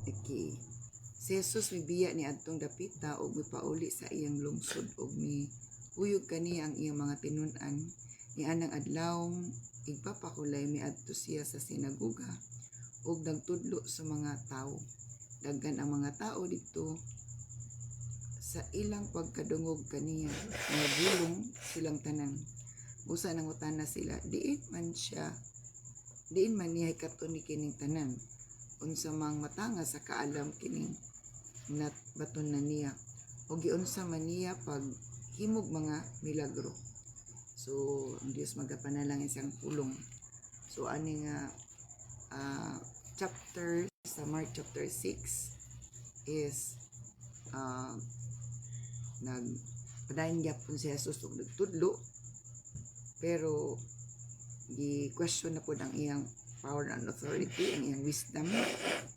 Okay. Si Jesus mibiya ni adtong dapita og mipauli sa iyang lungsod og uyog kani ang iyang mga tinun-an ni anang adlawng igpapakulay miadto siya sa sinaguga ug nagtudlo sa mga tawo. Daghan ang mga tao dito sa ilang pagkadungog kaniya nagulong silang tanan. Busa nangutana sila, diin man niya katon ni kining tanan. Unsa mang matanga sa kaalam kining nat baton na niya o giunsa man niya pag himog mga milagro. So ang Dios magapanalangin siyang pulong. So ani nga chapter sa Mark chapter 6 is nagpadayon gyapon si Jesus og nagtudlo, pero gi-question na po ang iyang power and authority, ang iyang wisdom,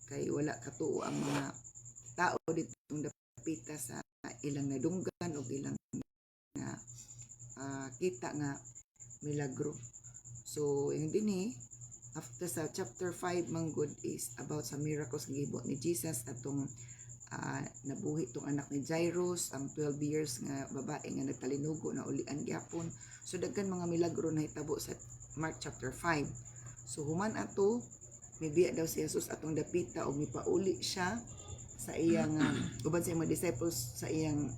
kay wala katuo ang mga tao ditong dapita sa ilang nadunggan o ilang nga kita nga milagro. So yung dinhi after sa chapter 5 manggod is about sa miracles nga gihimo ni Jesus atong nabuhi tong anak ni Jairus, ang 12 years nga babae nga nagtalinugo na ulian gyapon. So daghan mga milagro na hitabo sa Mark chapter 5. So human ato mibiya daw si Jesus atong dapita og mipauli siya sa iyang uban sa mga disciples sa iyang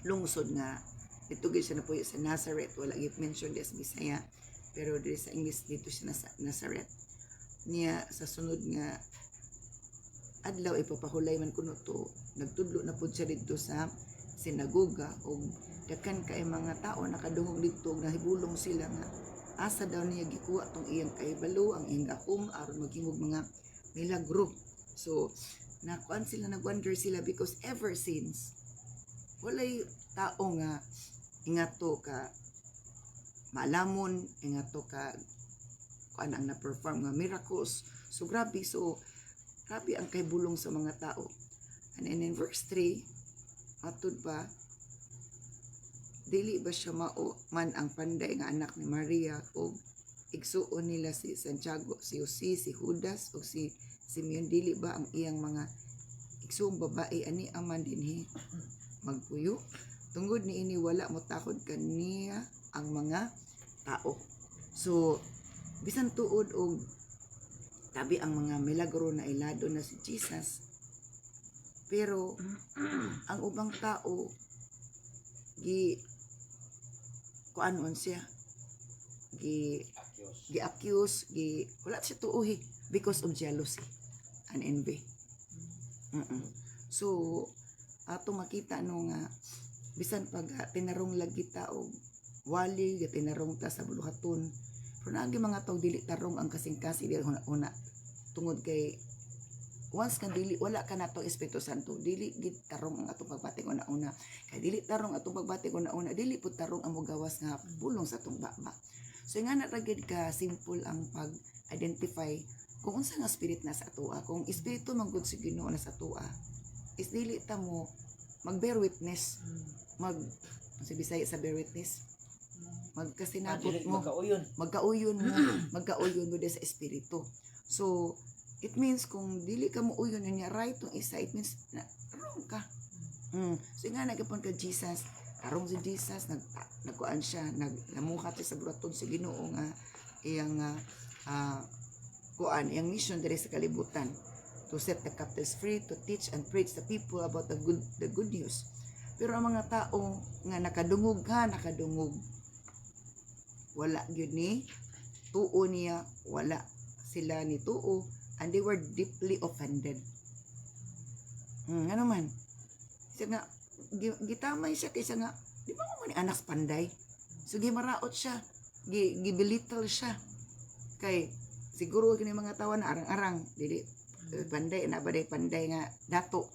lungsod nga dito gyud siya napuyo sa Nazareth. Wala gyud mention di sa Bisaya, pero diri sa English dito siya sa Nazareth. Niya sa sunod nga adlaw ipapahulay man kuno to, nagtudlo na pud siya dito sa sinagoga og daghan kay mga tao nakadungog dito ug nahibulong sila nga asa daw niya gikuha tong iyang kahibalo, ang iyang gahom aron maghimog mga milagro. So nag-wonder sila because ever since walay tao nga ingato ka maalamon, ingato ka kuan ang na-perform nga miracles. So grabe ang kahibulong sa mga tao. And then in verse 3 atod pa, dili ba siya mao man ang panday nga anak ni Maria o igsuon nila si Santiago, si Jose, si Judas o si Simeon? Dili ba ang iyang mga igsuong babae ani aman dinhi magpuyo? Tungod niini wala mo takod kaniya ang mga tao. So bisan tuod og tabi ang mga milagro na ilado na si Jesus, pero ang ubang tao kuanon siya gi-accuse, wala siya tuuhi because of jealousy and envy. So ato makita no nga bisan pag tinarong lagi ta og wali tinarong ta sa buluhaton, pero naagi mga tao dili tarong ang kasing-kasing dili una tungod kay once ka dili wala ka nato Espiritu Santo, dili gid tarong ang atong pagbatig una-una. Kay dili tarong atong pagbatig una-una, dili pud tarong ang mogawas nga pulong sa atong baba. So nga na gid ka simple ang pag-identify kung unsa nga spirit na sa atoa. Kung espiritu man gud si Ginoo na sa atoa, is dili ta mo mag-bear witness, sa Bisaya sa bear witness, magkasinabot mo, magkauyon mo sa espiritu. So it means kung dili ka mo uyon niya right tong isa, it means na wrong ka. So nga nagapon ka Jesus, karong si Jesus nagkuan siya, naglamuhat siya sa buraton si Ginoo nga iyang iyang mission diri sa kalibutan, to set the captives free, to teach and preach the people about the good news. Pero ang mga tao nga nakadungog, wala gyud ni tuo niya, wala sila ni tuo, and they were deeply offended. Nga naman siya nga gitamay siya kaysa nga di ba mo ni anak panday, so gimaraot siya, gibilittle siya kay siguro kini mga tawa na arang-arang dili panday na ba day panday nga dato,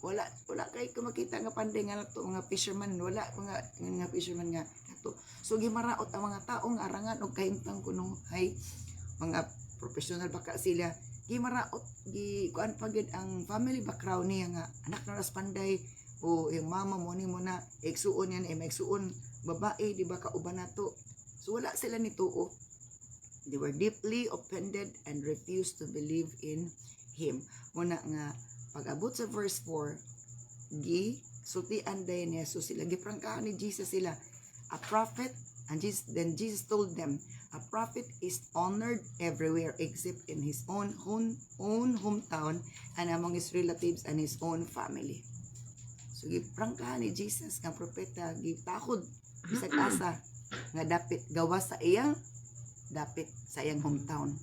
wala kay makita nga panday nga nato mga fisherman, wala nga fisherman nga dato. So gimaraot ang mga tao nga arangan og kahimtang kuno hay mga professional baka sila, gimaraot kuan pagid ang family background niya nga anak na ras panday o yung mama mo ni mo na igsuon yan maigsuon babae di ba kauban nato. So wala sila ni tuo. They were deeply offended and refused to believe in him. Muna nga, pag-abot sa verse 4, sutian day ni Jesus sila. Giprangkahan ni Jesus sila. A prophet, then Jesus told them, a prophet is honored everywhere except in his own hometown and among his relatives and his own family. So giprangkahan ni Jesus nga propeta, gitakod bisag asa nga dapit gawas sa iyang hometown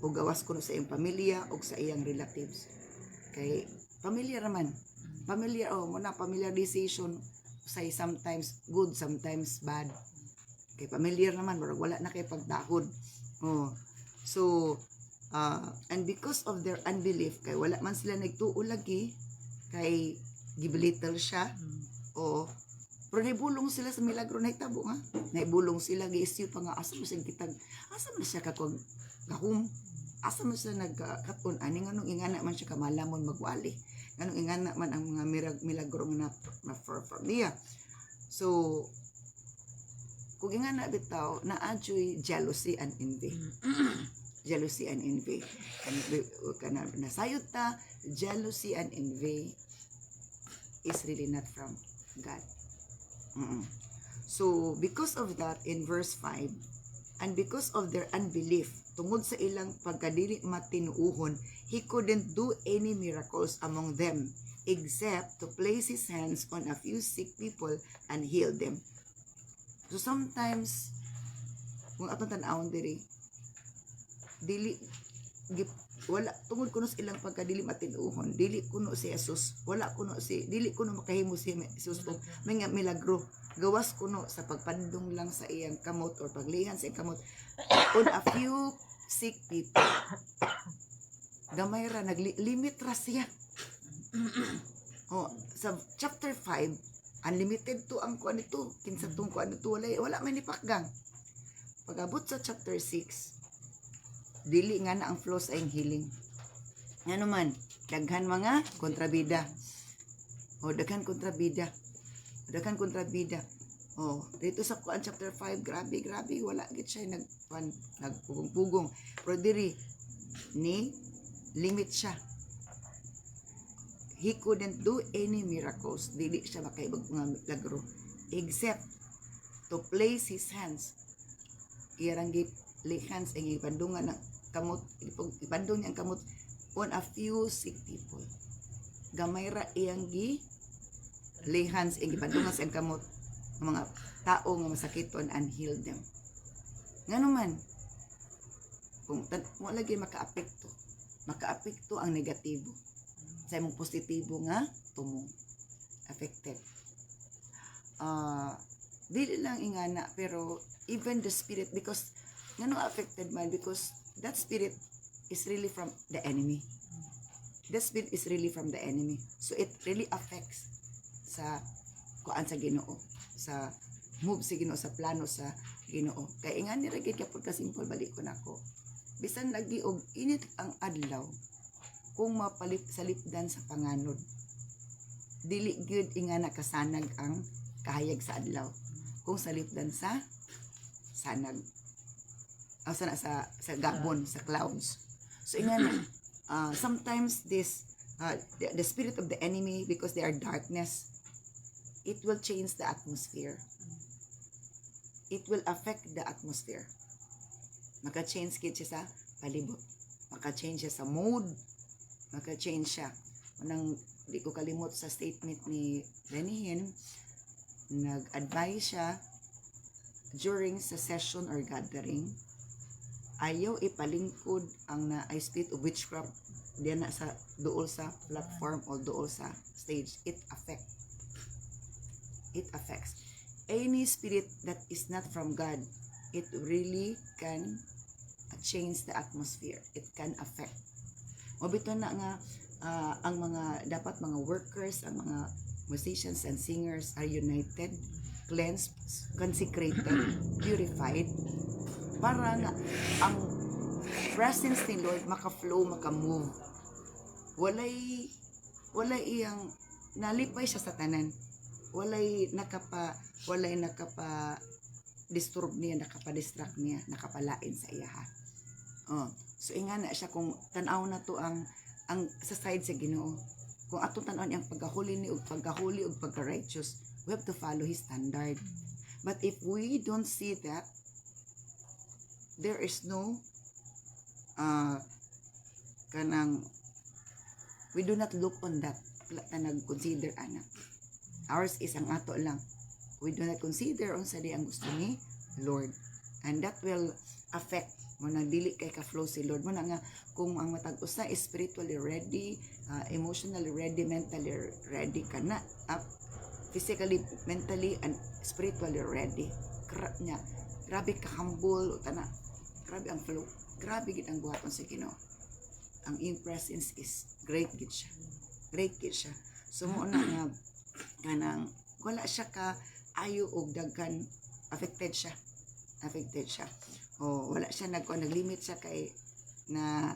o gawas kuno sa iyang pamilya o sa iyang relatives. Kay familiar naman. Muna familiarization say sometimes good, sometimes bad. Kay familiar naman, wala na kay pagdakod. So, and because of their unbelief, kay wala man sila nagtuo lagi, kay gibelittle siya, pero naibulong sila sa milagro na itabo nga. Naibulong sila, gi-issue pa nga, asa mo siya kitag, asa mo siya kakog kahum, asa mo siya nagkatun, ani nga nung ingana man siya kamalamon magwali. Ganong ingana man ang mga milagro na perform niya. So, kung ingana bitaw, na-adjoy jealousy and envy. Jealousy and envy. And nasayod ta, jealousy and envy is really not from God. So, because of that, in verse 5, and because of their unbelief, tungod sa ilang pagkadili matinuuhon, he couldn't do any miracles among them, except to place his hands on a few sick people and heal them. So, sometimes, kung atong tanawon diri, wala tungod kuno sa ilang pagkadili matinuuhon, dili kuno si Jesus, dili kuno makahimo si Jesus og mga milagro, gawas kuno sa pagpandong lang sa iyang kamot or paglihan sa iyang kamot on a few sick people. Gamay ra naglimit ra siya. Sa chapter 5, unlimited to ang kuan nito, kinsa tong kuan nito, wala man ni pakgang. Pag-abot sa chapter 6, dili nga na ang flow sa iyang healing. Nga naman, daghan mga kontrabida. Daghan kontrabida. Dito sa Quran chapter 5, grabe, wala gid siya nagpugong-pugong. Pero diri, ni limit siya. He couldn't do any miracles. Dili siya makaibag mga milagro. Except to place his hands. Iyarang hands ay ipandungan ng kamot, ipandong niya ang kamot on a few sick people. Gamay ra iyang lay hands ay ipandungan sa iyang kamot ng mga tao nga masakiton and heal them. Ngano man, kung wala lagi makaapekto ang negatibo sa imong positibo nga tumong affected. Dili lang ingana, pero even the spirit, because ngano affected man, because that spirit is really from the enemy. That spirit is really from the enemy. So it really affects sa kuan sa Ginoo, sa move sa Ginoo, sa plano sa Ginoo. Kay ingani ra gid kapud ka simple, balik ko nako. Bisan lagi og init ang adlaw, kung mapalit sa lipdan sa panganod, dili gyud ingana kasanag ang kahayag sa adlaw. Kung sa lipdan sa sanag, sa gabon, sa clouds. So ingana, sometimes this the spirit of the enemy, because they are darkness, it will change the atmosphere. It will affect the atmosphere. Maka-change siya sa palibot. Maka-change siya sa mood. Maka-change siya. Di ko kalimot sa statement ni Benny Hinn, nag-advise siya during sa session or gathering, ayaw ipalingkod ang na spirit of witchcraft diyan na sa dool sa platform o dool sa stage. It affects any spirit that is not from God. It really can change the atmosphere. It can affect. Mabito na nga ang mga dapat mga workers, ang mga musicians and singers are united, cleansed, consecrated, purified, para nga ang presence ni Lord maka-flow, maka-move. Walay iyang nalipay siya sa tanan. Walay nakapa disturb niya, nakapa-distract niya, nakapalain sa iya. So inga na siya kung tan-aw na to ang sa side sa Ginoo. Kung atong tan-aw ang pagkahuli ni ug pagka-righteous, we have to follow his standard. But if we don't see that, there is no we do not look on that nag-consider anak. Ours is ang ato lang. We do not consider on sa di ang gusto ni Lord. And that will affect mo na dili kay ka-flow si Lord. Mo na nga kung ang matag usa is spiritually ready, emotionally ready, mentally ready ka na, physically, mentally, and spiritually ready. Grabe ka humble, tana. Grabe ang flow. Grabe gid ang buhaton sa Ginoo. Ang in presence is great gid siya. Great gid siya. So mo na nga kanang wala siya ka ayo og daghan, affected siya. O wala siya naglimit siya kay na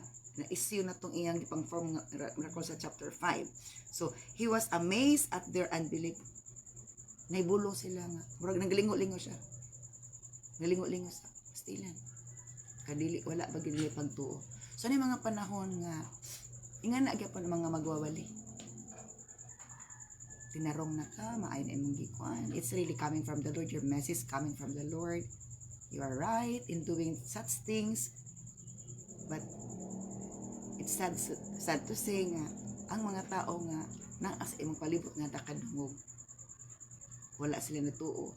issue na tong iyang gipang-form nga sa chapter 5. So he was amazed at their unbelief. Naibulong sila nga. Murag nagalingo-lingo siya. Nalingo-lingo sa pastilan. Kadili wala ba gid pagtuo. So ni mga panahon nga ingan na gyapon mga magwawali. Tinarong na ka, maayon na imong gikuan. It's really coming from the Lord. Your message coming from the Lord. You are right in doing such things. But it's sad to say nga ang mga tao nga naa sa imong palibot nga dakadungog. Wala sila natuo.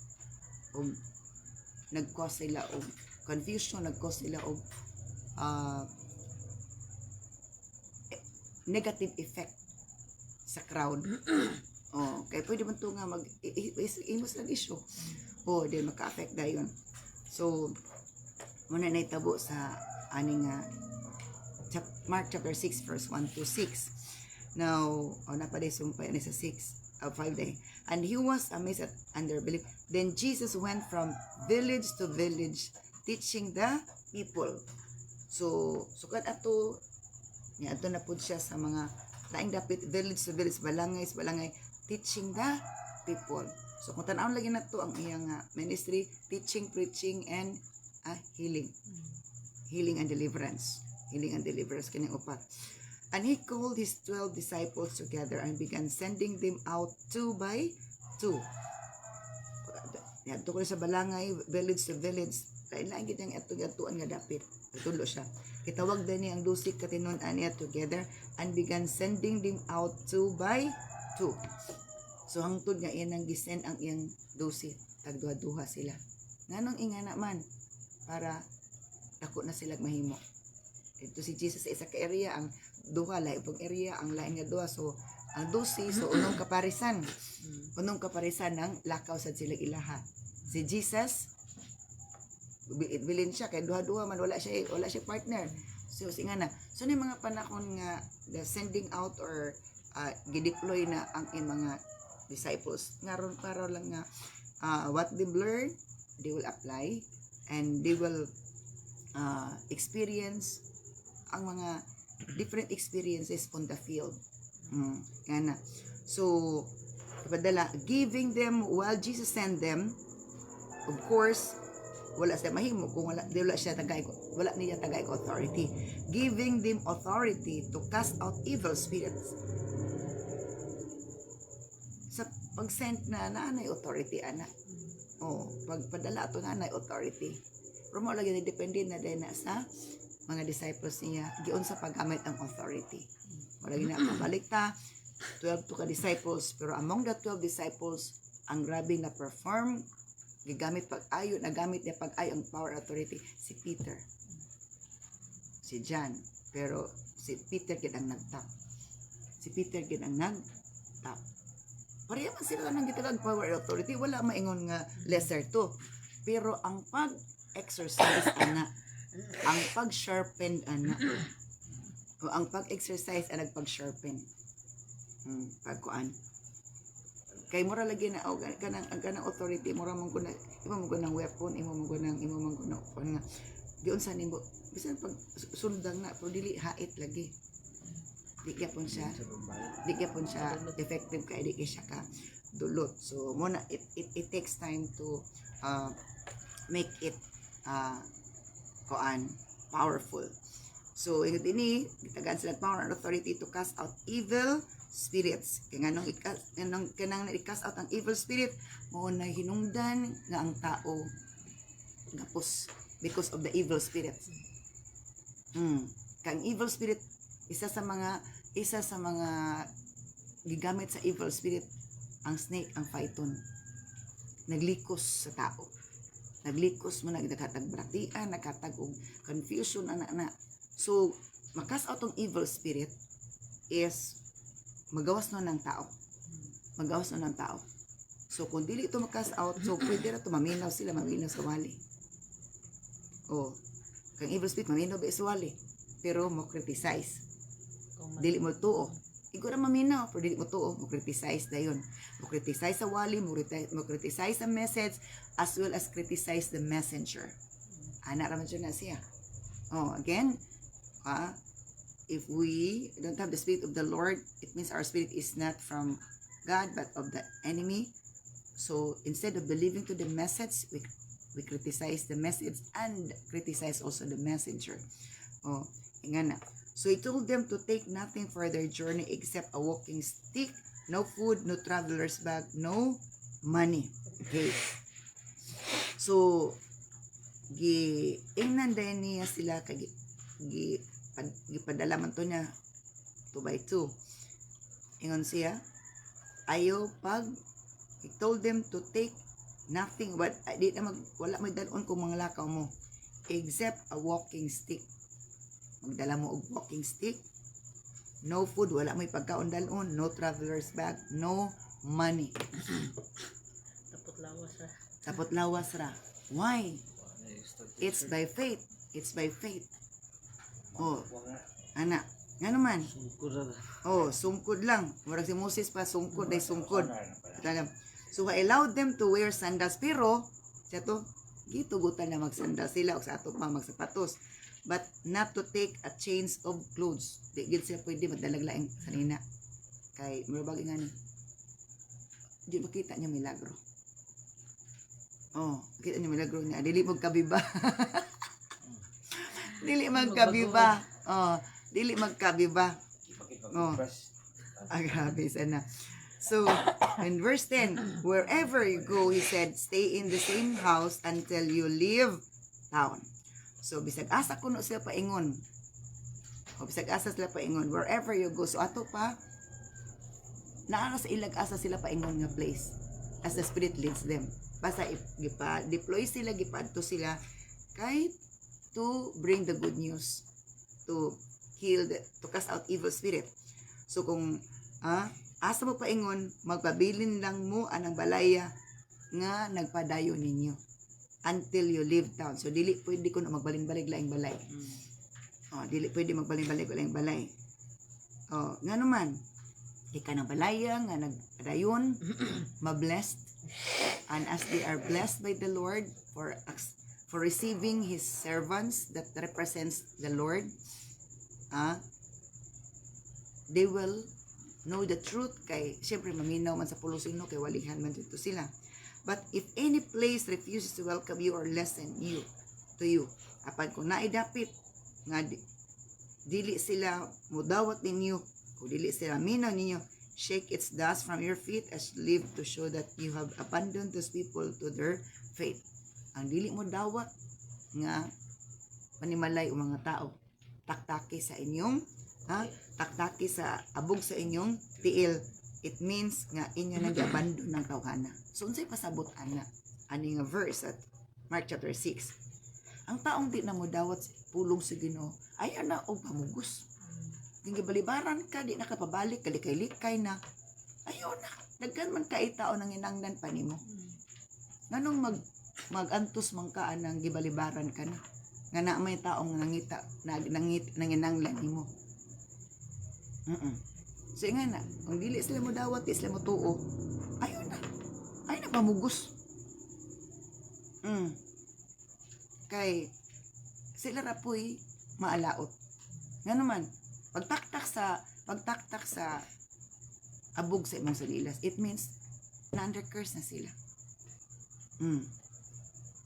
O nag-cause sila og confusion, nag-cause sila og negative effect sa crowd. Kaya pwede man ito nga imos lang issue. Di maka-affect dayon. So, muna na itabo sa aning Mark chapter 6 verse 1 to 6. Now, napaday sumpay sa 5 day. And he was amazed at their belief. Then Jesus went from village to village teaching the people. So kad ato na pud siya sa mga laing dapit village to village, balangay teaching the people. So kung tan-aw lagi na to ang iyang ministry, teaching, preaching, and healing. Healing and deliverance. Healing and deliverance kanyang upat. And he called his 12 disciples together and began sending them out 2 by 2. Yan, tukol sa balangay, village to village. Lain-lain gid ang atuan nga dapit. Tulo siya. Kitawag din niya ang 12 katinon-an niya together and began sending them out 2 by 2. So hangtod nga iyan ang gisend ang iyang 12, tagduha-duha sila. Nganong ingana man para dako na sila mahimo. Ito si Jesus sa isa ka area, ang duha lain pag area, ang lain nga duha. So ang 12 so unong kaparisan. Unong kaparisan ng lakaw sad sila ilaha. Si Jesus bilin siya kay duha-duha man wala siya partner. So ingana. So ni mga panahon nga the sending out or gideploy na ang mga disciples ngaron para lang nga what they learn they will apply and they will experience ang mga different experiences on the field. Kana. So padala giving them while Jesus sent them, of course wala siya mahimo kung wala niya tagay authority, giving them authority to cast out evil spirits. Sa pag-send na nanay authority ana. Pagpadala ato nanay authority. Pero mo lagi depende na din na sa mga disciples niya giun sa paggamit ang authority. Wala gina kabalik ta 12 to ka disciples, pero among the 12 disciples ang grabe na perform gigamit nagamit niya pag-ayo ang power authority si Peter, si John, pero si Peter gid ang nagtap. Pareha man sila nang gitagag power authority, wala maingon nga lesser to. Pero ang pag-exercise ana, ang pag-sharpen ana, o ang pag-exercise ang nagpag-sharpen. Pagkuan. Kay mura lagi na kanang authority, mura man kun imo man kun ng weapon, imo man kun nga diun sa nimo bisan pag sundang na pero dili hait lagi. Di gyapon siya effective kay di siya ka dulot. So muna it takes time to make it powerful. So, ingat ini, gitagaan sila power and authority to cast out evil spirits. Kaya kanang na-cast out ang evil spirit, mo na hinungdan nga ang tao gapos because of the evil spirits. Kang evil spirit, isa sa mga gigamit sa evil spirit, ang snake, ang python. Naglikos sa tao. Naglikos mo, nagkatag bratian, nagkatag og confusion, na. So, makas out ang evil spirit is magawas no ng tao. Magawas no ng tao. So, kung dili ito makas out, so pwede na ito maminaw sila, maminaw sa wali. O, kang evil spirit, maminaw ba sa wali? Pero mo criticize. Dili mo tuo. Igo na maminaw, pero dili mo tuo, mo criticize dayon. Mo criticize sa wali, mo criticize sa message, as well as criticize the messenger. Ana raman siya na siya. Oh, again, if we don't have the spirit of the Lord, it means our spirit is not from God, but of the enemy. So, instead of believing to the message, we criticize the message and criticize also the messenger. Oh, nga na. So, he told them to take nothing for their journey except a walking stick, no food, no traveler's bag, no money. Okay. So, giingnan din niya sila, gipadala man to niya 2x2. Ingon siya, ayaw pag, he told them to take nothing, but wala may dalon kung mga lakaw mo, except a walking stick. Magdala mo og walking stick, no food, wala may pagkaon dalon, no traveler's bag, no money. Tapot lawas ra. Why? It's by faith. It's by faith. Oh, ana, nga naman. Oh, sungkod lang. Murag si Moses pa, sungkod ay sungkod. So, I allowed them to wear sandals. Pero, siya to, gitugutan na magsandals sila o sa ato pa magsapatos. But not to take a change of clothes. Di gid siya pwede magdalaglaing sanina. Kay murag nga ni. Di makita niya milagro. Oh, kita niya milagro niya. Dili magkabiba. Dili magkabiba. Oh, dili magkabiba. Oh. Grabe sana. So, in verse 10, wherever you go, he said, stay in the same house until you leave town. So, bisag asa kuno sila paingon. O, bisag asa sila paingon. Wherever you go. So, ato pa, naara sa ilag asa sila paingon nga place. As the Spirit leads them. Basta, deploy sila, gipadto sila, kahit to bring the good news. To heal, to cast out evil spirit. So, kung, asa mo paingon, magpabilin lang mo anang balaya nga nagpadayo ninyo. Until you leave town. So, dili pwede ko na magbalin-balik laing balay. Oh, dili pwede magbalin-balik laing balay. Oh, nga naman, ika ng balaya nga nagdayon, ma-blessed. And as they are blessed by the Lord for receiving His servants that represents the Lord, they will know the truth. Kay, syempre, maminaw man sa pulusino, kay walihan man dito sila. But if any place refuses to welcome you or listen to you, apan kung naidapit nga dili sila mudawat ninyo, kung dili sila minaw ninyo, shake its dust from your feet as you live to show that you have abandoned those people to their faith. Ang dili mo dawat nga panimalay o mga tao, taktaki sa inyong taktaki sa abog sa inyong tiil. It means nga inyo nag-abandon ng tawhana. So, unsay pasabot ana? Ani nga verse at Mark chapter 6. Ang taong di na mo dawat pulong sa Ginoo, ayaw na og pamugos. Gingibalibaran ka, di na ka pabalik, kalikay-likay na. Ayaw na. Daghan man kay tao nang inangdan pa nimo. Nganong magantos man ka anang gibalibaran ka na. Nga na may taong nangita, nanginanglan nimo. So, nga na, kung dili sila mo dawat, di sila mo tuo, ayaw na. Ayaw na pamugos. Kay, sila rapoy maalaot. Nga naman, pagtaktak sa abog sa imong salilas, it means, na-under-curse na sila.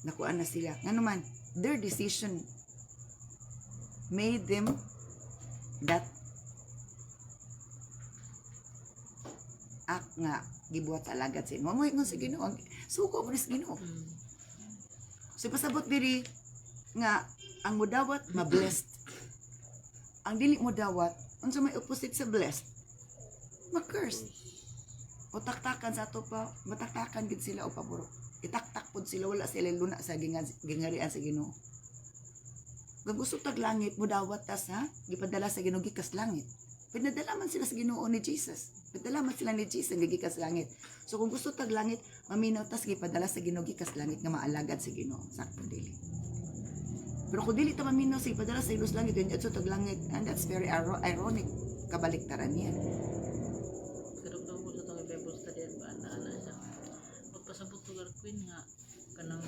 Nakuha na sila. Nga naman, their decision made them that act nga gibuhat sa alagad sa inyo. Mamuhay nga sa Ginoo. Suko mo sa Ginoo. So pasabot diri nga ang mudawat ma-blessed. Ang dili mo dawat, unsa may opposite sa blessed? Ma-curse. O taktakan sa ato pa, mataktakan gid sila o paboro. Itaktak pod sila, wala sila luna sa gingarian sa Ginoo. Kung gusto tag langit mo dawat tas ha, gipadala sa Ginoo gikas langit. Pinadala man sila sa Ginoo ni Jesus. Pinadala man sila ni Jesus gikas langit. So kung gusto tag langit, maminaw tas gipadala sa Ginoo gikas langit nga maalagad sa Ginoo. Sakto dili. Pero kung dili ta maminaw sa ipadala sa ilos langit, yun so tag langit, and that's very ironic. Kabaliktaran yan. Pero daw ko sa tong Bible study ba ana siya. Magpasabot lugar queen nga kanang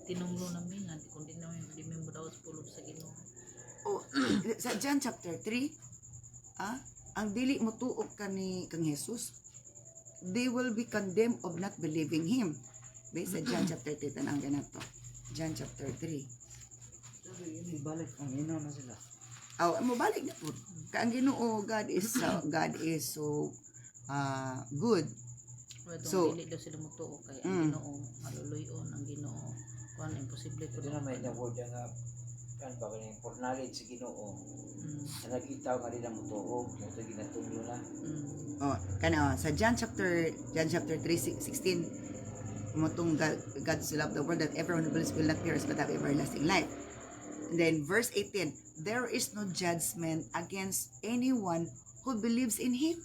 tinunglo namin nga kundi namin di mo daw sa pulong sa Ginoo. Oh, sa John chapter 3, ang dili mo tuog ka ni kang Jesus, they will be condemned of not believing Him. Based sa John chapter 3, tanang ganito. John chapter 3. Sabi, balik ang Ginoo na sila. Mo balik na po. Ang Ginoo, God is so good. So, Dili daw sila mutuo kay ang Ginoo maluluyon ang Ginoo. Kuan imposible ko Ito na may nawod nga kan ba kani for knowledge sa Ginoo. Sa nagitaw nga din ang mutuo, ito ginatunglo na. Sa John chapter 3:16, mutong God so loved the world that everyone who believes will not perish but have everlasting life. And then verse 18, there is no judgment against anyone who believes in Him.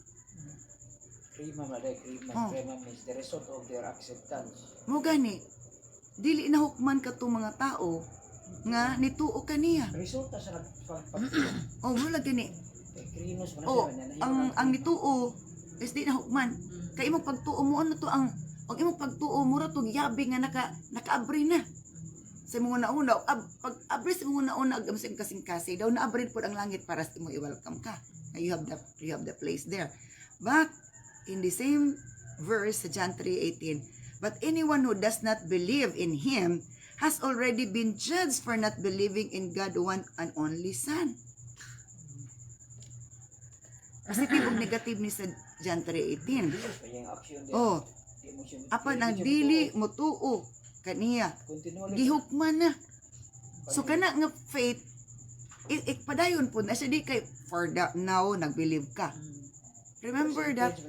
Krima means the result of their acceptance. Mo gani, dili na hukman ka tong mga tao nga nituo kaniya. Resulta sa nagpagpatuloy. Mo lagi ni. Krinos mo na siya. Ang nituo is di na hukman. Kay imong pagtuo mo ano to ang imong pagtuo mo ra to yabi nga nakaabri na. Sa mga nauna, pag abri sa mga nauna, agam kasing-kasi, daw naabri po ang langit para sa mo i-welcome ka. You have the place there. But, in the same verse, John 3:18, but anyone who does not believe in Him has already been judged for not believing in God one and only Son. Positive o negative ni sa John 3:18. Apan ang dili mo tuo kaniya gihukman na. So kana nga faith padayon po na siya di kay for that now nag-believe ka. Remember that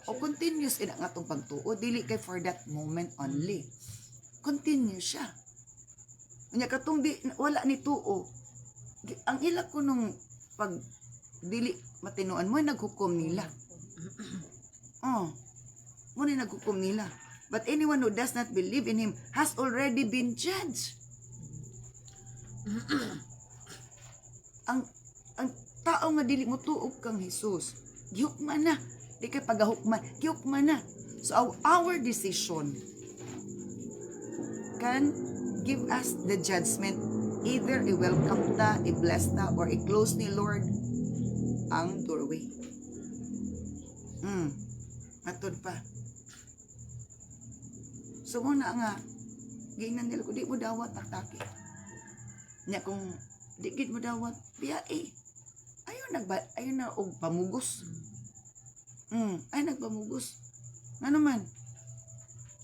continuous ina nga tong pagtuo dili kay for that moment only. Continue siya. Unya katong di wala ni tuo. Ang ila ko nung pag dili matinuan mo naghukom nila. Mo ni naghukom nila. But anyone who does not believe in Him has already been judged. ang tao nga dili mo tuog kang Jesus, gihukman na. Di kay pagahukman, gihukman na. So our decision can give us the judgment. Either i-welcome ta, i-bless ta, or i-close ni Lord ang doorway. Matod pa. So muna nga, gingnan nila ko, di mo dawat taktaki. Nya kung di gid mo dawat, biyai. Ayaw na og pamugos. Ay nagpamugos. Nga naman.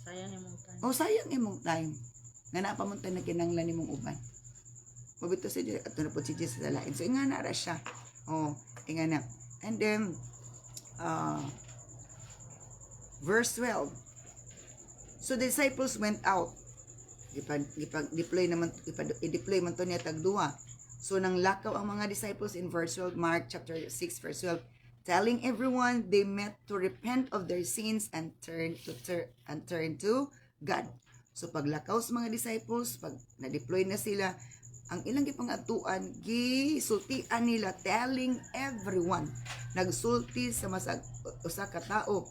Sayang imong time. Sayang imong time. Nga napamunta na kinanglan nimong uban. Mabito si Jesus, at na po si Jesus sa lain. So inga na ra siya. Inga na. And then, verse 12. So the disciples went out. I-deploy man to niya tagduwa. So nang lakaw ang mga disciples in verse 12, Mark chapter 6 verse 12, telling everyone they met to repent of their sins and turn to God. So paglakaw sa mga disciples, pag na-deploy na sila, ang ilang gipangatuan, gisultian nila, telling everyone, nagsulti sa usa ka tao,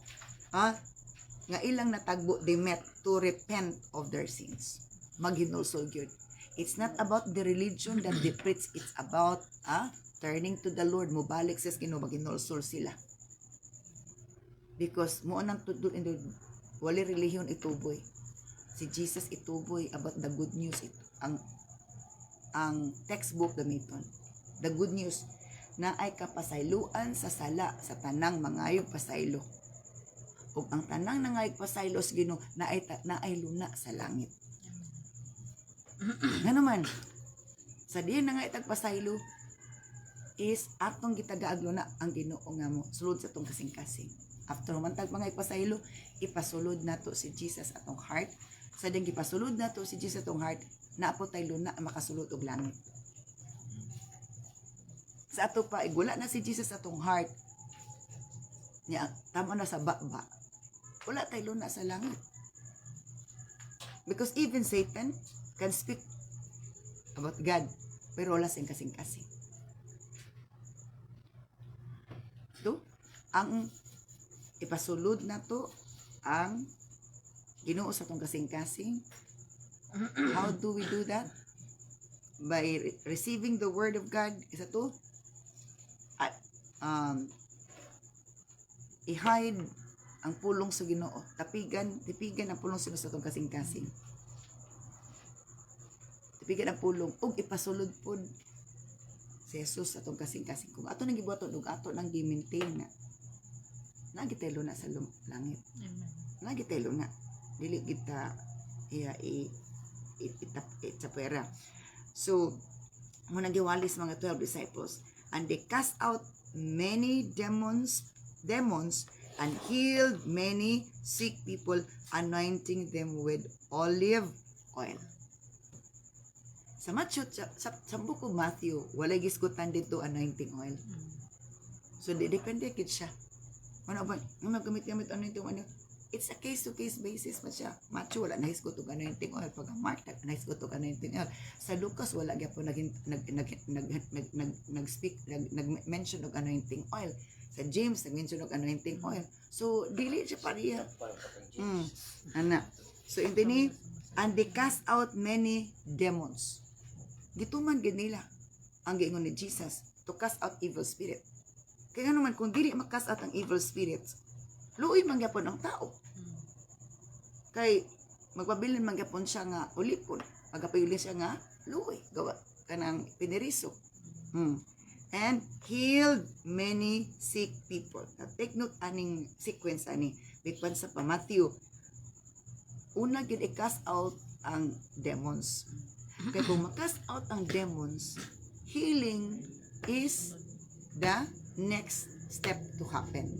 nga ilang natagbo, they met to repent of their sins. Maghinulsol gyud. It's not about the religion that they preach, it's about turning to the Lord, mobalik sa Ginoo, maghinulsol sila. Because mo nang tudod in wali relihiyon ituboy. Si Jesus ituboy about the good news. Ang textbook gamiton. The good news. na ay kapasayloan sa sala sa tanang mangayog pasaylo. Ug ang tanang nangayog pasaylo sa Ginoo na ay luna sa langit. Ngano man sa diin na nga itag pasaylo is atong gitagaag luna ang Ginoo nga mo sulod sa atong kasing-kasing. After man tag mga ipasaylo, ipasulod nato si Jesus atong heart. Sa ding gipasulod nato si Jesus atong heart, naapot tay luna makasulod og langit. Sa ato pa igula na si Jesus atong heart. Nya tama na sa baba. Wala tay luna sa langit. Because even Satan can speak about God, pero wala sing kasing-kasing. Ito, ang ipasulod na to ang Ginoo sa atong kasing-kasing. How do we do that? By receiving the word of God. Isa to, i-hide ang pulong sa Ginoo. Tipigan ang pulong sa Ginoo sa atong kasing-kasing. Tipigan ang pulong ug ipasulod pod si Jesus sa atong kasing-kasing. Kung ato nang gibuhaton ug ato nang gi-maintain na nagitelo na sa langit. Amen. Nagitelo na. Dili kita itapera. So, muna giwalis mga 12 disciples, and they cast out many demons and healed many sick people, anointing them with olive oil. Sa book of Matthew, walay gisgutan dito anointing oil. So, depende kid siya. Ano ba? Gamit anointing oil. It's a case-to-case basis pa siya. Matthew, wala nahisgot og anointing oil. Pag Mark, nahisgot og anointing oil. Sa Lucas, wala gyapon nag-mention og anointing oil. Sa James, nag-mention og anointing oil. So, dili siya pariya. Ana. So, intini, and they cast out many demons. Gituman gid nila ang giingon ni Jesus to cast out evil spirit. Kaya naman, kung dili makast out ang evil spirits, luoy man gyapon ang tao. Kay magpabilin man gyapon siya nga ulipon, magpabilin siya nga luoy gawa kanang piniriso. And healed many sick people. Now, take note aning sequence ani bitpan sa pa Matthew. Una gid i-cast out ang demons. Kay kung ma-cast out ang demons, healing is the next step to happen.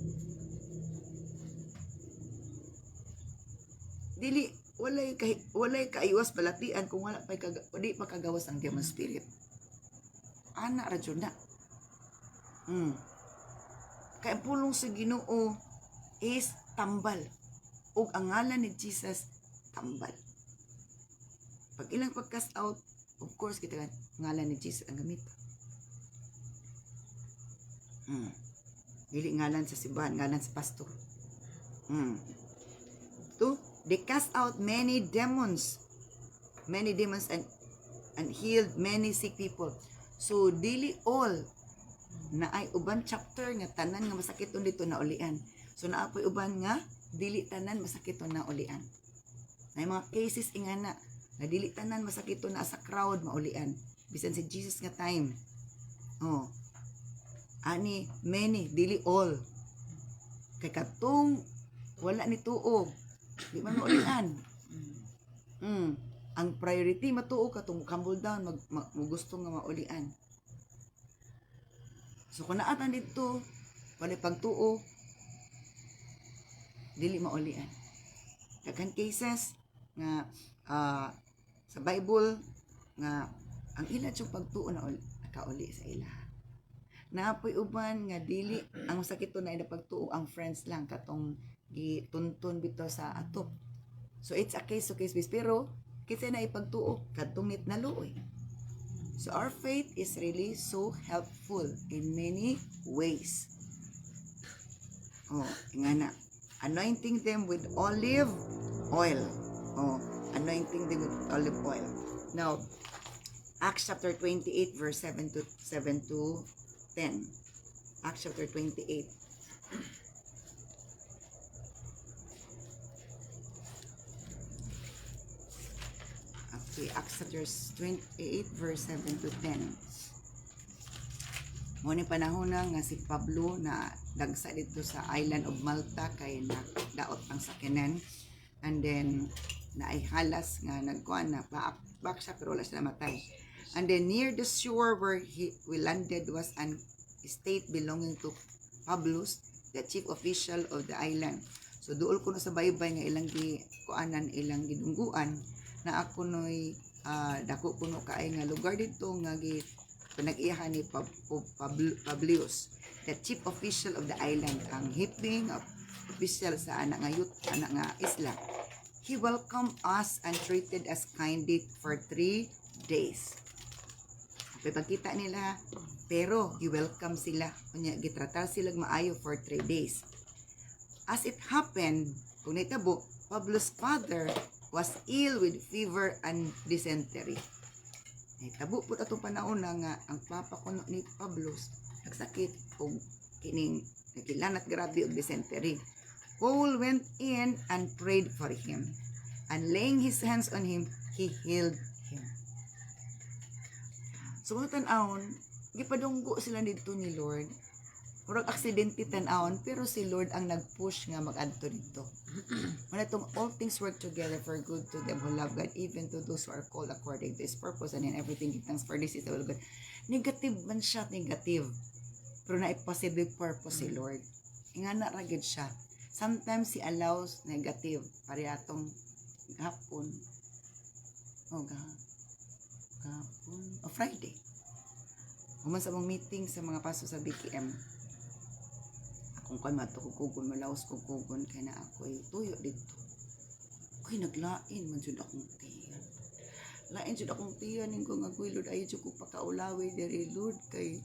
Dili walay kaiwas balatian kung wala pa kagawas ang demon spirit. Ana ra jud na. Kay ang pulong sa Ginoo is tambal. Ug ang ngalan ni Jesus tambal. Pag ilang pag-cast out, of course kita ngalan ni Jesus ang gamit. Dili ngalan sa simbahan, ngalan sa pastor. They cast out many demons and healed many sick people. So dili all na ay uban chapter nga tanan nga masakit dito na ulian. So naapoy uban nga dili tanan masakit na ulian. May mga cases ingana na dili tanan masakit na sa crowd maulian. Bisan si Jesus nga time. Ani many dili all. Kay katong wala ni tuo. Di man maulian. Ang priority matuo katong humble down gusto nga maulian. So kung naatan dito wala pagtuo dili maulian. Daghan cases nga sa Bible nga ang ila yung pagtuo na nakauli sa ila. Naapoy uban nga dili ang sakit na ila pagtuo ang friends lang katong gituntun bito sa atop. So it's a case to case basis pero kita na ipagtuo kadtong nit na luoy. So our faith is really so helpful in many ways. Ingana anointing them with olive oil. Anointing them with olive oil. Now, Acts chapter 28 verse 7 to 10. Acts chapter 28. Okay, Acts chapter 28 verse 7 to 10. Mo ni panahon na nga si Pablo na dagsa dito sa island of Malta kay daot ang sakyanan, and then naay halas nga nagkuan na back siya pero wala siya namatay. And then near the shore where we landed was an estate belonging to Pablos, the chief official of the island. So duol ko na sa baybay nga ilang kuanan, ilang gidungguan na ako noy dako kuno kaay nga lugar dito nga pinag-iyahan ni Publius, the chief official of the island, ang hiping official sa anak nga isla. He welcomed us and treated us kindly for 3 days. Pagkita nila, pero i-welcome sila. Kunya, gitratar sila maayo for 3 days. As it happened, kung naitabo, Pablo's father was ill with fever and dysentery. Naitabo po atong panahon na nga ang papa kuno ni Pablos nagsakit og kining nakilanat grabe og dysentery. Paul went in and prayed for him, and laying his hands on him, he healed him. So tan-awon, gipadunggo sila dito ni Lord. Murag aksidente tan-awon, pero si Lord ang nag-push nga mag-adto dito. Muna itong all things work together for good to them who love God, even to those who are called according to His purpose, and in everything give thanks for this is the will of God. Negative man siya, negative. Pero na-positive purpose si Lord. Nga na ragid siya. Sometimes He allows negative. Pari atong hapon. Friday. Human sa mong meeting sa mga paso sa BKM. Akong kan matukugon, malaos kukugon, kaya na ako'y tuyo dito. Ako'y naglain, man jud akong tiyan. Lain jud akong tiyan, yung kong ako'y Lord, ayaw jud ko pakaulawi diri Lord, kay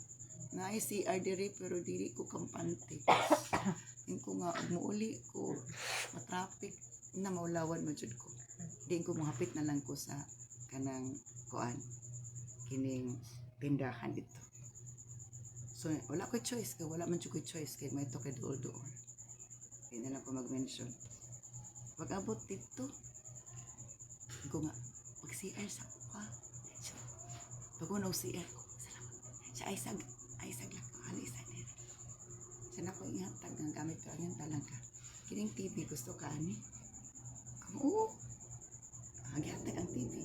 naay CR diri, pero diri ko kampante. Yung ko nga, muuli ko, matraffic, na maulawan man jud ko. Diin ko mahapit na lang ko sa kanang kuan, kining tindahan dito. So, wala ko choice, kaya wala man ko choice, kaya may ito kay doon. Kaya na lang ko mag-mention. Pag abot dito, ko nga, pag-CR sa kuha. Pag unaw CR, salamat. Siya ay sag lang, halisa nila. Siya na ko ingatag, ang gamit ko, ang talang ka. Kining TV, gusto ka, ani? Oo. Hagihatag ang TV.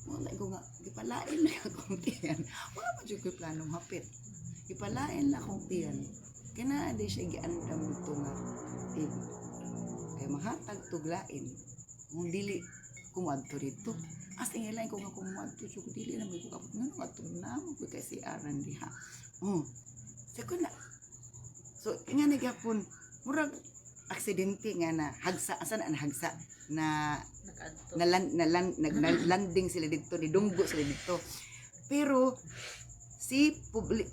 Wala ko nga, ipalain na akong tiyan. Wala pa dyan ko planong hapit. Ipalain na akong tiyan. Kaya na di siya giandam dito nga TV. Kaya mahatag tuglain. Kung dili kumadto dito. As ingilain ko nga kumadto. So dili na may kukapot. Nga nakatog na mo ko kasi aran diha. Sako na. So, nga nagyapon. Murag aksidente nga na hagsa. Asa na hagsa? Na landing sila dito, nidunggo sila dito. Pero si Publius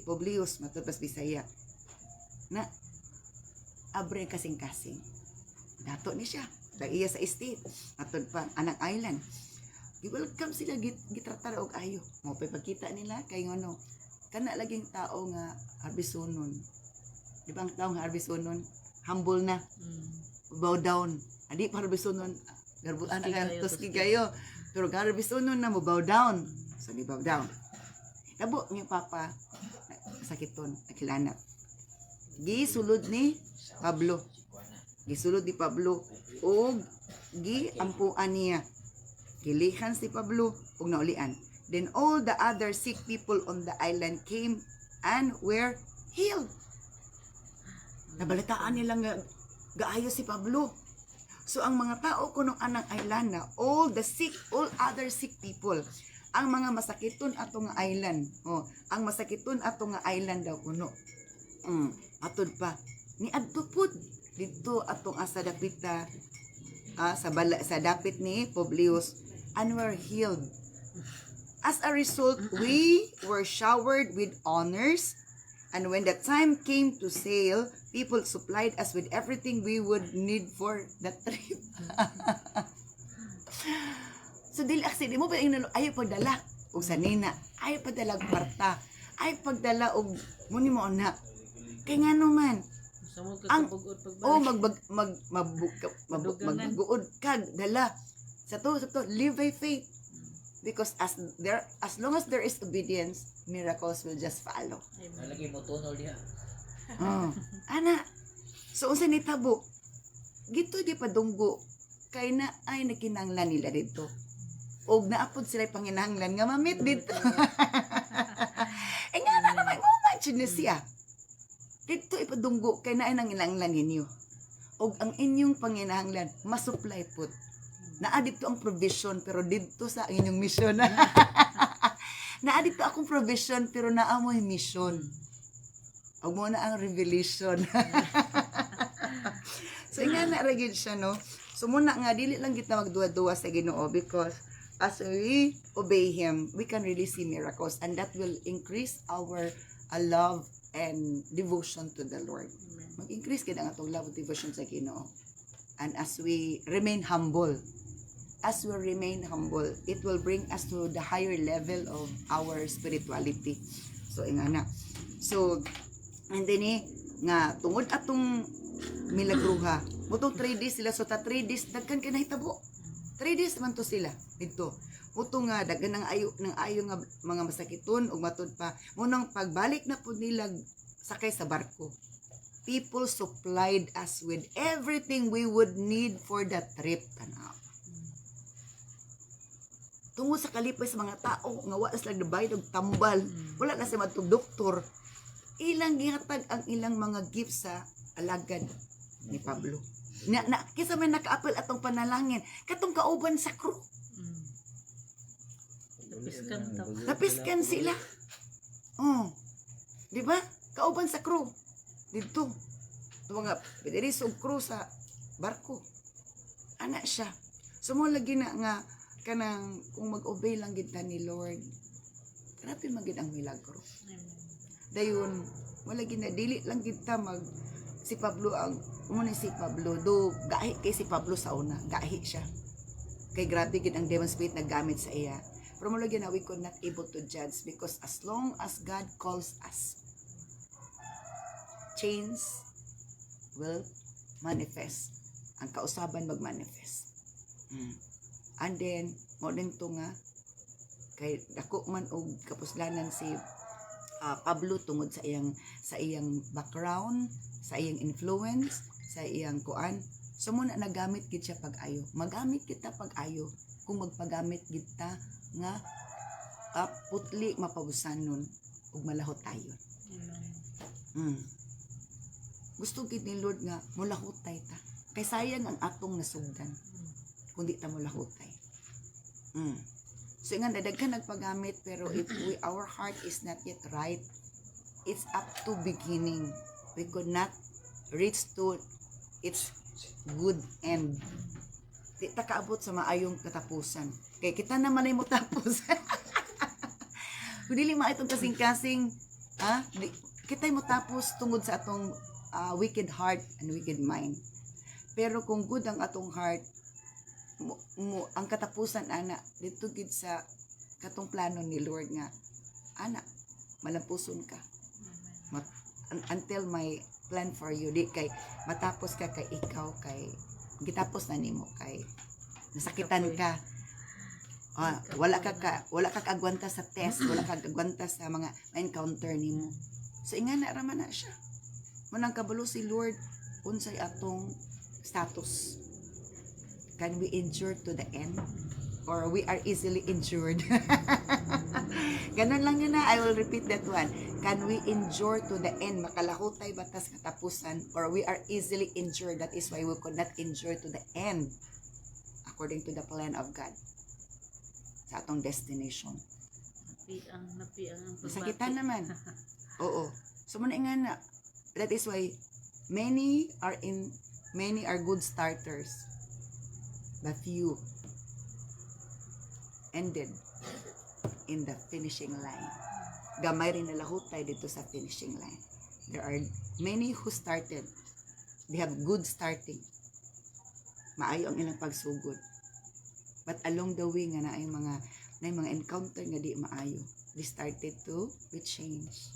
Publius matubas Bisaya na abre kasing-kasing. Dato ni siya, daiya sa estate, atod pa anang island. I-welcome sila gitratar og ayo. Mo pagkita nila kay ngono. Kana laging tao nga harbisonon. Di ba ang tao nga harbisonon? Humble na. Bow down. Adi para bisonon garbuan ang toski kayo. Pero garbisonon na mo bow down. So ni bow down. Tabo ni papa sakiton nakilanap. Gisulod ni Pablo. Gisulod ni Pablo og giampuan niya. Gilihan si Pablo og naulian. Then all the other sick people on the island came and were healed. Nabalitaan nila nga gaayo si Pablo. So ang mga tao kuno anang island na all other sick people, ang mga masakiton ato nga island. Ang masakiton ato nga island daw kuno. Atod pa ni adto pud dito atong asa dapita sa dapit ni Publius and were healed. As a result, we were showered with honors. And when the time came to sail, people supplied us with everything we would need for the trip. So, dili aksidente mo pa ayaw pagdala og sanina, ayaw pagdala og kwarta, ayaw pagdala og muni mo na. Kay nga naman, ang magbuod kag dala. Sa to, live by faith. Because as long as there is obedience, miracles will just follow. Amen. Nalagay mo tunol diha. Oh. Ana, so unsa ni tabo? Gito di padunggo kay na ay nakinahanglan nila dito. Og naapod sila panginahanglan nga mamit dito. Eh nga na naman, imagine siya. Dito ipadunggo kay na ay nanginahanglan ninyo. Og ang inyong panginahanglan masupply put. Naa dito ang provision pero dito sa inyong mission. Naa dito akong provision pero naa mo yung mission. Og mo na ang revelation. So nga na ra gyud siya no. So muna nga dili lang kita magduwa-duwa sa Ginoo because as we obey him, we can really see miracles and that will increase our love and devotion to the Lord. Amen. Mag-increase kita nga itong love and devotion sa Ginoo. And as we remain humble, it will bring us to the higher level of our spirituality. So, ingana. So, and then nga, tungod atong milagruha, butong 3 days sila, so ta 3 days, dagkan ka nahitabo. 3 days man to sila, dito. Butong nga, dagkan ng ayo nga mga masakiton, o matod pa, munang pagbalik na po nila sakay sa barko. People supplied us with everything we would need for the trip. Tanaw. Tungod sa kalipay sa mga tao, nga wala sila nabayad og tambal, wala na sila matug doktor, ilang gihatag ang ilang mga gifts sa alagad ni Pablo. Kisa may naka-apel atong panalangin, katong kauban sa crew. Napiskan ta. Napiskan sila. Oh. Di ba? Kauban sa crew. Dito. Ito mga pediris og crew sa barko. Ana siya. So mo lagi na nga kanang kung mag-obey lang gid ta ni Lord. Grabe magid ang milagro. Amen. Dayon, wala gid na dili lang gid ta mag si Pablo ang umuna si Pablo do gahi kay si Pablo sa una, gahi siya. Kay grabe gid ang demon spirit naggamit sa iya. Pero mo lagi na we could not able to judge because as long as God calls us, chains will manifest. Ang kausaban mag-manifest. And then, mo din to nga, kay dako man og kapuslanan si Pablo tungod sa iyang background, sa iyang influence, sa iyang kuan. So muna nagamit gid siya pag-ayo. Magamit kita pag-ayo kung magpagamit gid ta nga putli mapabusanon ug malahot tayo. Amen. Gusto gid ni Lord nga mulahotay ta. Kay sayang ang atong nasugdan kung di ta mulahotay. So nga daghan nagpagamit pero if our heart is not yet right, it's up to beginning. We could not reach to its good end. Di ta kaabot sa maayong katapusan. Kay kita naman ay mo tapos. Kung dili maayong kasing-kasing, kita mo tapos tungod sa atong wicked heart and wicked mind. Pero kung good ang atong heart, ang katapusan ana dito gid sa katong plano ni Lord nga ana malampuson ka until my plan for you di kay matapos ka kay ikaw kay gitapos na nimo kay nasakitan ka wala ka agwanta sa test, wala ka agwanta sa mga encounter nimo. So ingana ra man na siya. Manang kabalo si Lord unsay atong status. Can we endure to the end? Or we are easily injured? Ganun lang yun na. I will repeat that one. Can we endure to the end? Makalahutay batas katapusan? Or we are easily injured? That is why we could not endure to the end. According to the plan of God. Sa atong destination. Napi ang Masakitan naman. Oo. So muna nga na. That is why many are good starters. But few ended in the finishing line. Gamay rin nalahutay dito sa finishing line. There are many who started. They have good starting. Maayo ang ilang pagsugod. But along the way nga na ay mga encounter nga di maayo. They started to change.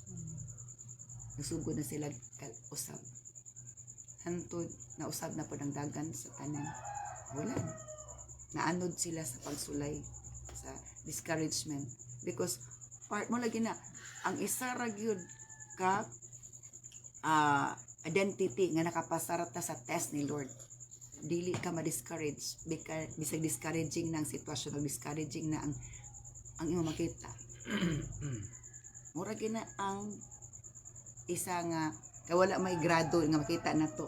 Nasugod na sila usab. Hantod na usab na po ng dagan sa tanan. Wala. Naanod sila sa pagsulay sa discouragement. Because part mo lagi na, ang isa ra gyud ka identity nga nakapasarap ta sa test ni Lord. Dili ka ma-discourage bisag discouraging na ang sitwasyon o discouraging na ang imo makita. Mura gina ang isa nga wala may grado nga makita na to.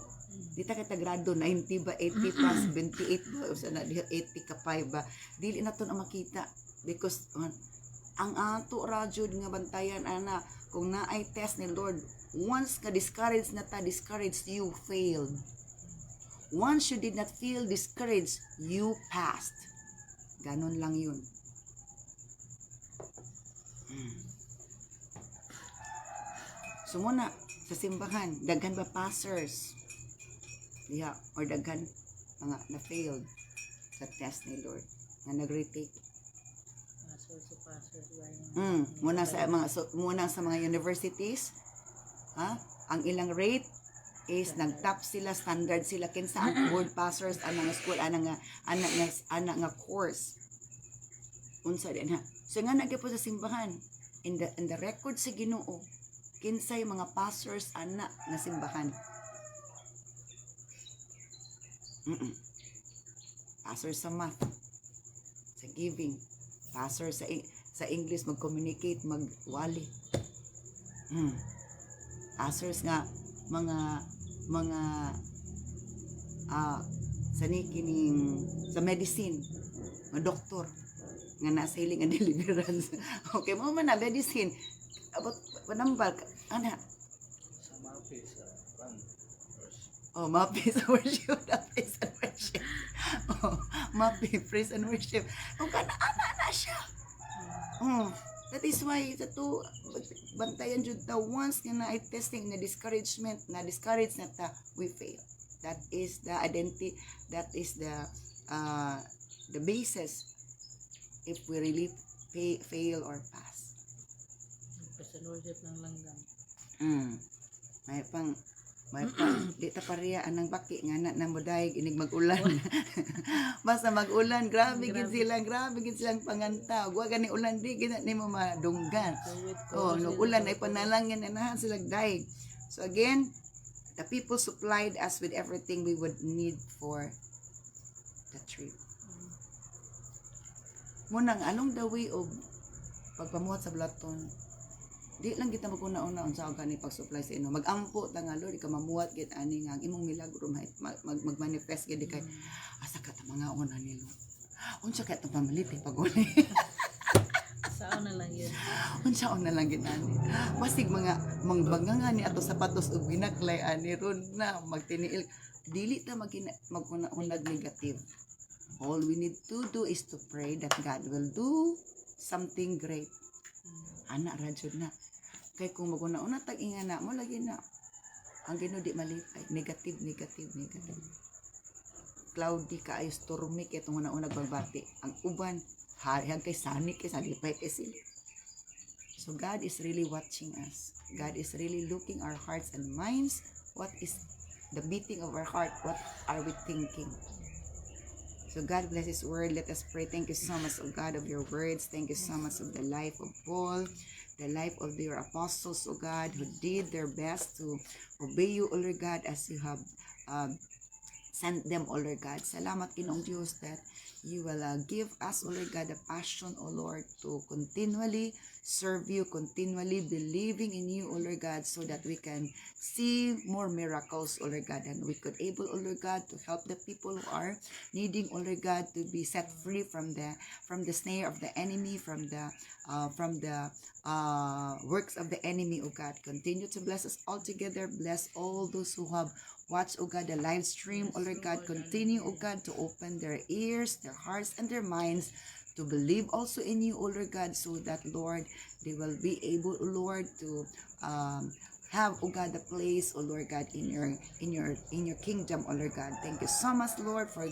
Di ta kita grado 90 ba, 80 plus 28 ba, o sa na 80 ka 5 ba. Dili na to na makita because ang ato ra jud nga bantayan ana kung naay test ni Lord, once ka discouraged na ta, discouraged, you failed. Once you did not feel discouraged, you passed. Ganon lang yun. So muna, sa simbahan, daghan ba passers? Yeah, or daghan mga na-failed sa test ni Lord nga nag-retake. Muna sa mga universities, ang ilang rate is nag-top sila, standard sila kinsa ang board passers anang school ana nga course. Unsa din ha. So nga nagyapon sa simbahan in the record sa Ginoo kinsay mga passers ana nga simbahan. Pastor sa math, sa giving, pastor sa English, mag-communicate, magwali. Pastors nga mga sa medicine, mga doktor nga nasa healing and deliverance. Okay, mo man na medicine about panambal ana Sa mapis, mapi sa worship, praise and worship. Mapi, praise and worship. O kana ana siya. That is why ito bantayan jud ta once nga na testing na discouragement na discourage na ta, we fail. That is the identity, that is the basis if we really fail or pass. Pasalorjat ng langgam. May pang di ta pareha anang baki nga na moday inig mag-ulan. Basta mag-ulan, grabe gid silang panganta. Wa gani ulan di gid nimo madunggan. No ulan ay panalangin na sila daig. So again, the people supplied us with everything we would need for the trip. Munang anong the way of pagpamuhat sa Blaton, di lang kita maguna-una unsa ang kani pag-supply sa ino. Magampo ta nga Lord, ika mamuhat gid ani nga ang imong milagro mag-manifest gid kay asa ka ta mga una nilo. Unsa kay ta pamiliti pag-uli. Saan na lang yun. Unsaon na lang gid ani. Basig mga mangbangangan ni ato sapatos ug binaklay ani ron na magtiniil. Dili ta maguna-unag negative. All we need to do is to pray that God will do something great. Ana ra jud na. Kay kung maguna-una tag ingana mo lagi na ang Ginoo di malipay, negative. Cloudy kaayo, stormy kay tong una-una bagbati. Ang uban harihan kay sani kay salipay kay sila. So God is really watching us. God is really looking our hearts and minds. What is the beating of our heart? What are we thinking? So God bless His word. Let us pray. Thank you so much, O God, of your words. Thank you so much of the life of Paul, the life of your apostles, O God, who did their best to obey you, O Lord God, as you have sent them, O Lord God. Salamat, Ginoong Diyos, that you will give us, O Lord God, the passion, O Lord, to continually serve you, continually believing in you, O Lord God, so that we can see more miracles, O Lord God, and we could able, O Lord God, to help the people who are needing, O Lord God, to be set free from the snare of the enemy, from the works of the enemy, O God. Continue to bless us all together. Bless all those who have watched, O God, the live stream, O Lord God. Continue, O God, to open their ears, their hearts, and their minds to believe also in you, O Lord God, so that, Lord, they will be able, O Lord, to have, O God, the place, O Lord God, in your kingdom, O Lord God. Thank you so much, Lord, for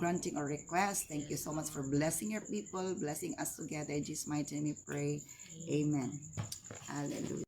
granting our request. Thank you so much for blessing your people, blessing us together. In Jesus' mighty name we pray. Amen. Hallelujah.